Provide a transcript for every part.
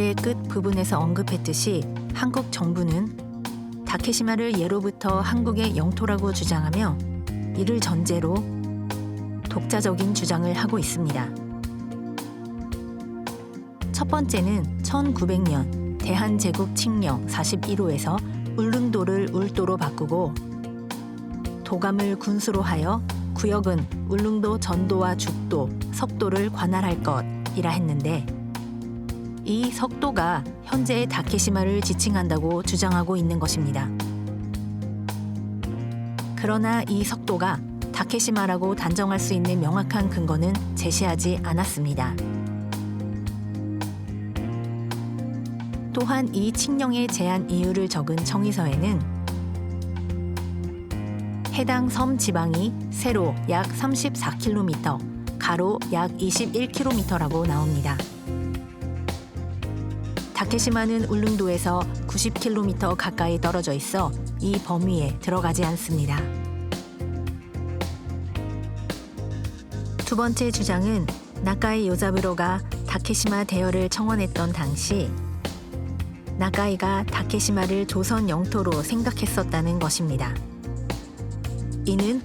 글의 끝 부분에서 언급했듯이 한국 정부는 다케시마를 예로부터 한국의 영토라고 주장하며 이를 전제로 독자적인 주장을 하고 있습니다. 첫 번째는 1900년 대한제국 칙령 41호에서 울릉도를 울도로 바꾸고 도감을 군수로 하여 구역은 울릉도 전도와 죽도, 석도를 관할할 것이라 했는데 이 석도가 현재의 다케시마를 지칭한다고 주장하고 있는 것입니다. 그러나 이 석도가 다케시마라고 단정할 수 있는 명확한 근거는 제시하지 않았습니다. 또한 이 칙령의 제한 이유를 적은 청의서에는 해당 섬 지방이 세로 약 34km, 가로 약 21km라고 나옵니다. 다케시마는 울릉도에서 90km 가까이 떨어져 있어 이 범위에 들어가지 않습니다. 두 번째 주장은 나카이 요자부로가 다케시마 대여를 청원했던 당시 나카이가 다케시마를 조선 영토로 생각했었다는 것입니다. 이는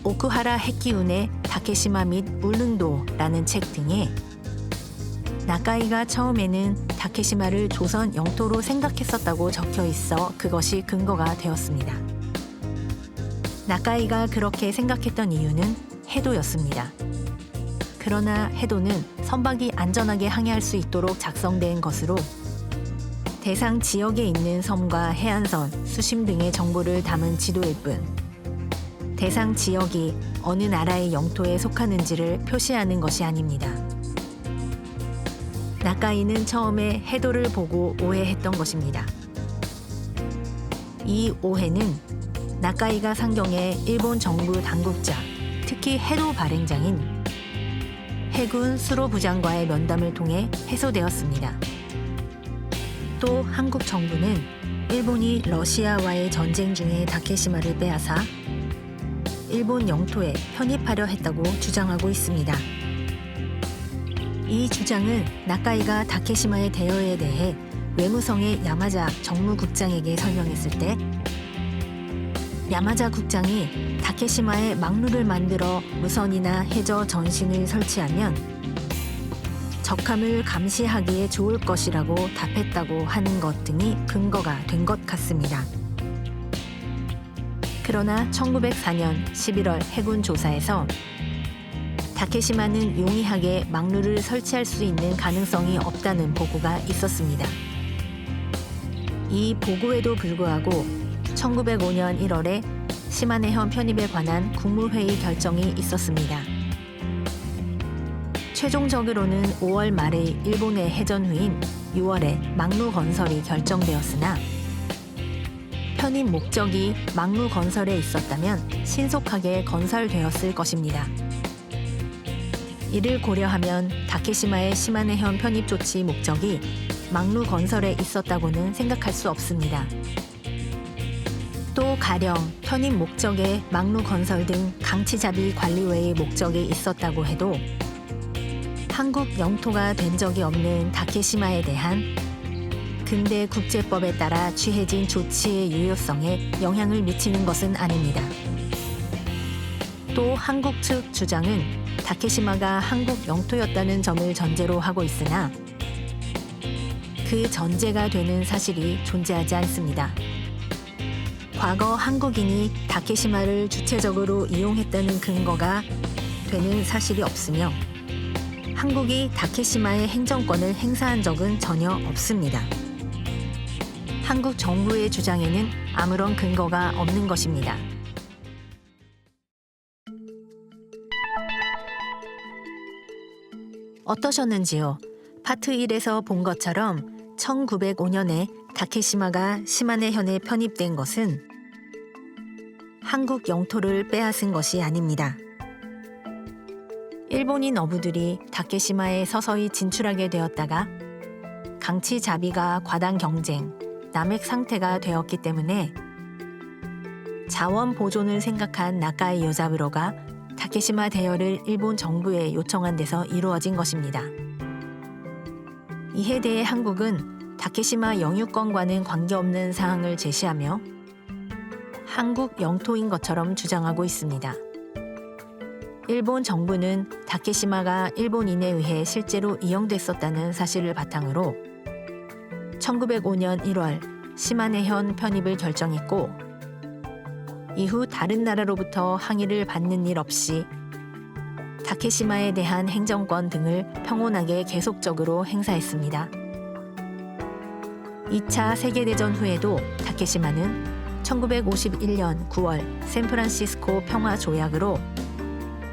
오쿠하라 해키운의 다케시마 및 울릉도라는 책 등에 나카이가 처음에는 다케시마를 조선 영토로 생각했었다고 적혀 있어 그것이 근거가 되었습니다. 나카이가 그렇게 생각했던 이유는 해도였습니다. 그러나 해도는 선박이 안전하게 항해할 수 있도록 작성된 것으로 대상 지역에 있는 섬과 해안선, 수심 등의 정보를 담은 지도일 뿐 대상 지역이 어느 나라의 영토에 속하는지를 표시하는 것이 아닙니다. 나카이는 처음에 해도를 보고 오해했던 것입니다. 이 오해는 나카이가 상경의 일본 정부 당국자, 특히 해도 발행장인 해군 수로부장과의 면담을 통해 해소되었습니다. 또 한국 정부는 일본이 러시아와의 전쟁 중에 다케시마를 빼앗아 일본 영토에 편입하려 했다고 주장하고 있습니다. 이 주장은 나카이가 다케시마의 대여에 대해 외무성의 야마자 정무국장에게 설명했을 때 야마자 국장이 다케시마에 막루를 만들어 무선이나 해저 전신을 설치하면 적함을 감시하기에 좋을 것이라고 답했다고 하는 것 등이 근거가 된 것 같습니다. 그러나 1904년 11월 해군 조사에서 다케시마는 용이하게 막루를 설치할 수 있는 가능성이 없다는 보고가 있었습니다. 이 보고에도 불구하고 1905년 1월에 시마네현 편입에 관한 국무회의 결정이 있었습니다. 최종적으로는 5월 말의 일본의 해전 후인 6월에 막루 건설이 결정되었으나 편입 목적이 막루 건설에 있었다면 신속하게 건설되었을 것입니다. 이를 고려하면 다케시마의 시마네현 편입 조치 목적이 막루 건설에 있었다고는 생각할 수 없습니다. 또 가령 편입 목적에 막루 건설 등 강치잡이 관리 외의 목적이 있었다고 해도 한국 영토가 된 적이 없는 다케시마에 대한 근대 국제법에 따라 취해진 조치의 유효성에 영향을 미치는 것은 아닙니다. 또 한국 측 주장은 다케시마가 한국 영토였다는 점을 전제로 하고 있으나 그 전제가 되는 사실이 존재하지 않습니다. 과거 한국인이 다케시마를 주체적으로 이용했다는 근거가 되는 사실이 없으며 한국이 다케시마의 행정권을 행사한 적은 전혀 없습니다. 한국 정부의 주장에는 아무런 근거가 없는 것입니다. 어떠셨는지요? 파트 1에서 본 것처럼 1905년에 다케시마가 시마네현에 편입된 것은 한국 영토를 빼앗은 것이 아닙니다. 일본인 어부들이 다케시마에 서서히 진출하게 되었다가 강치잡이가 과당 경쟁, 남획 상태가 되었기 때문에 자원 보존을 생각한 나카이 요자부로가 다케시마 대여를 일본 정부에 요청한 데서 이루어진 것입니다. 이에 대해 한국은 다케시마 영유권과는 관계없는 사항을 제시하며 한국 영토인 것처럼 주장하고 있습니다. 일본 정부는 다케시마가 일본인에 의해 실제로 이용됐었다는 사실을 바탕으로 1905년 1월 시마네현 편입을 결정했고 이후 다른 나라로부터 항의를 받는 일 없이 다케시마에 대한 행정권 등을 평온하게 계속적으로 행사했습니다. 2차 세계대전 후에도 다케시마는 1951년 9월 샌프란시스코 평화조약으로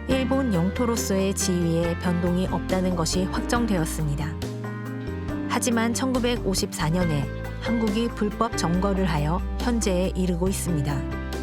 일본 영토로서의 지위에 변동이 없다는 것이 확정되었습니다. 하지만 1954년에 한국이 불법 점거를 하여 현재에 이르고 있습니다.